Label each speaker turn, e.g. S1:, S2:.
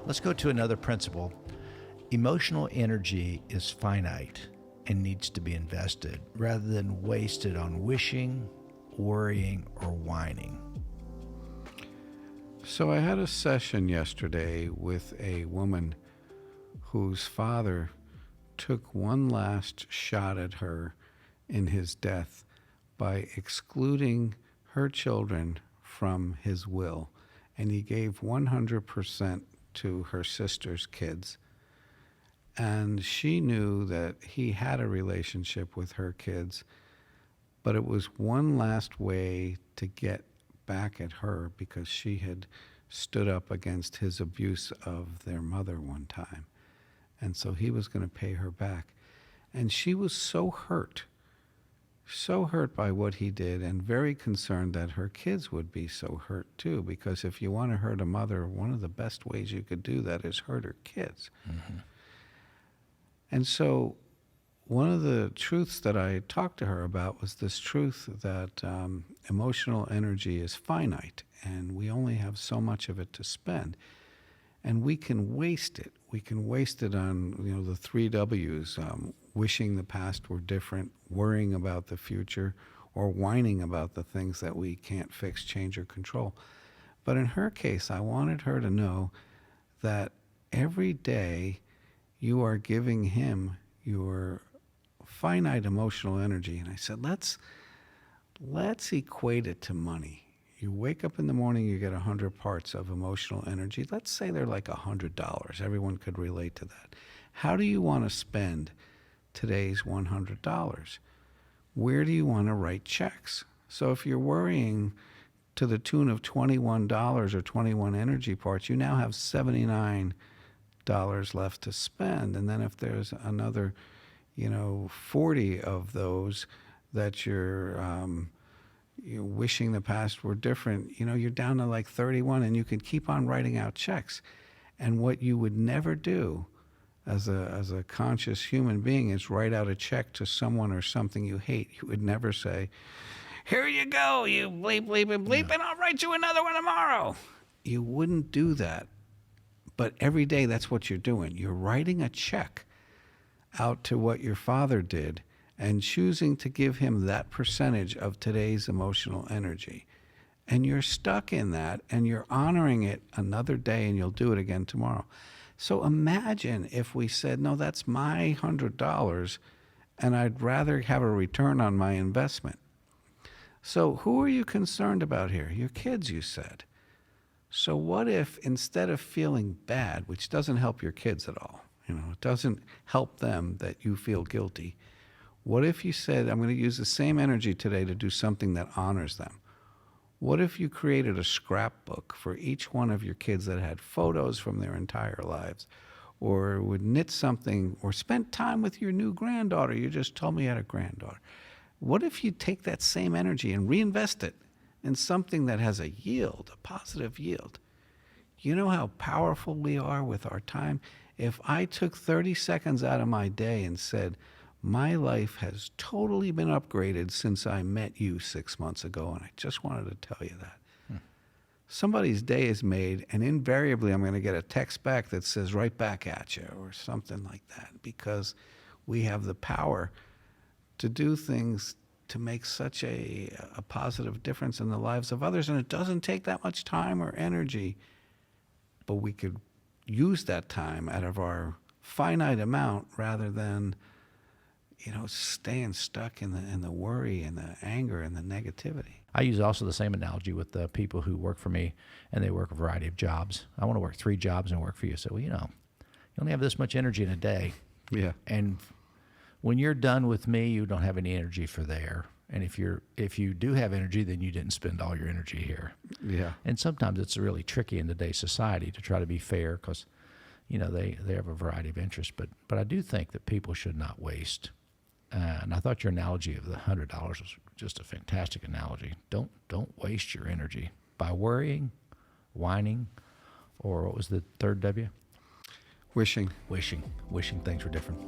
S1: Let's go to another principle. Emotional energy is finite and needs to be invested rather than wasted on wishing, worrying, or whining.
S2: So I had a session yesterday with a woman whose father took one last shot at her in his death by excluding her children from his will. And he gave 100% to her sister's kids. And she knew that he had a relationship with her kids, but it was one last way to get back at her because she had stood up against his abuse of their mother one time. And so he was going to pay her back. And she was so hurt by what he did, and very concerned that her kids would be so hurt too, because if you want to hurt a mother, one of the best ways you could do that is hurt her kids. Mm-hmm. And so one of the truths that I talked to her about was this truth that emotional energy is finite, and we only have so much of it to spend. And we can waste it. We can waste it on, the 3 W's, wishing the past were different, worrying about the future, or whining about the things that we can't fix, change, or control. But in her case, I wanted her to know that every day you are giving him your finite emotional energy. And I said, let's equate it to money. You wake up in the morning, you get 100 parts of emotional energy. Let's say they're like $100. Everyone could relate to that. How do you want to spend today's $100? Where do you want to write checks? So if you're worrying to the tune of $21 or 21 energy parts, you now have $79 left to spend. And then if there's another, 40 of those that you're wishing the past were different, you're down to like 31, and you can keep on writing out checks. And what you would never do as a conscious human being is write out a check to someone or something you hate. You would never say, "Here you go, you bleep, bleep, and bleep, and I'll write you another one tomorrow." You wouldn't do that. But every day, that's what you're doing. You're writing a check out to what your father did and choosing to give him that percentage of today's emotional energy. And you're stuck in that, and you're honoring it another day, and you'll do it again tomorrow. So imagine if we said, no, that's my $100, and I'd rather have a return on my investment. So who are you concerned about here? Your kids, you said. So what if instead of feeling bad, which doesn't help your kids at all, it doesn't help them that you feel guilty, what if you said, I'm going to use the same energy today to do something that honors them? What if you created a scrapbook for each one of your kids that had photos from their entire lives, or would knit something, or spent time with your new granddaughter? You just told me you had a granddaughter. What if you take that same energy and reinvest it in something that has a yield, a positive yield? You know how powerful we are with our time? If I took 30 seconds out of my day and said, my life has totally been upgraded since I met you 6 months ago, and I just wanted to tell you that. Somebody's day is made, and invariably I'm going to get a text back that says, right back at you, or something like that, because we have the power to do things to make such a positive difference in the lives of others. And it doesn't take that much time or energy, but we could use that time out of our finite amount rather than, staying stuck in the worry and the anger and the negativity.
S1: I use also the same analogy with the people who work for me, and they work a variety of jobs. I want to work 3 jobs and work for you. So, you only have this much energy in a day.
S2: Yeah.
S1: And when you're done with me, you don't have any energy for there. And if you do have energy, then you didn't spend all your energy here.
S2: Yeah.
S1: And sometimes it's really tricky in today's society to try to be fair because, they have a variety of interests. But I do think that people should not waste. And I thought your analogy of the $100 was just a fantastic analogy. Don't waste your energy by worrying, whining, or what was the third W?
S2: Wishing.
S1: Wishing things were different.